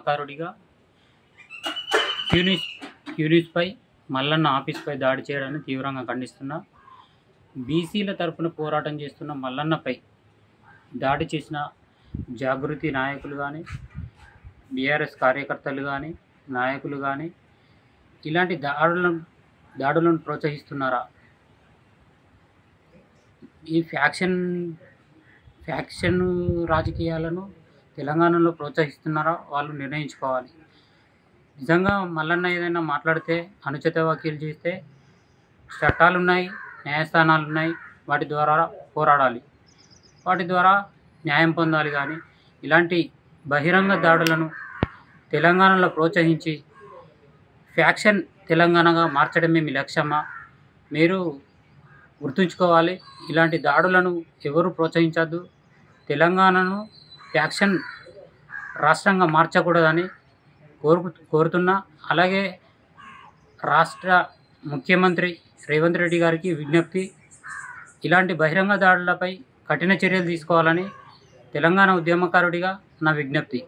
ఉద్యమకారుడిగా క్యూనిస్పై మల్లన్న ఆఫీస్పై దాడి చేయడాన్ని తీవ్రంగా ఖండిస్తున్నా. బీసీల తరపున పోరాటం చేస్తున్న మల్లన్నపై దాడి చేసిన జాగృతి నాయకులు కానీ, బీఆర్ఎస్ కార్యకర్తలు కానీ, నాయకులు కానీ ఇలాంటి దాడులను ప్రోత్సహిస్తున్నారా? ఈ ఫ్యాక్షన్ రాజకీయాలను తెలంగాణలో ప్రోత్సహిస్తున్నారా? వాళ్ళు నిర్ణయించుకోవాలి. నిజంగా మల్లన్న ఏదైనా మాట్లాడితే, అనుచిత వ్యాఖ్యలు చేస్తే చట్టాలు ఉన్నాయి, న్యాయస్థానాలు ఉన్నాయి, వాటి ద్వారా పోరాడాలి, వాటి ద్వారా న్యాయం పొందాలి. కానీ ఇలాంటి బహిరంగ దాడులను తెలంగాణలో ప్రోత్సహించి ఫ్యాక్షన్ తెలంగాణగా మార్చడమే మీ లక్ష్యమా? మీరు గుర్తుంచుకోవాలి. ఇలాంటి దాడులను ఎవరు ప్రోత్సహించద్దు. తెలంగాణను ఫ్యాక్షన్ రాష్ట్రంగా మార్చకూడదని కోరుతున్నా. అలాగే రాష్ట్ర ముఖ్యమంత్రి రేవంత్ రెడ్డి గారికి విజ్ఞప్తి, ఇలాంటి బహిరంగ దాడులపై కఠిన చర్యలు తీసుకోవాలని తెలంగాణ ఉద్యమకారుడిగా నా విజ్ఞప్తి.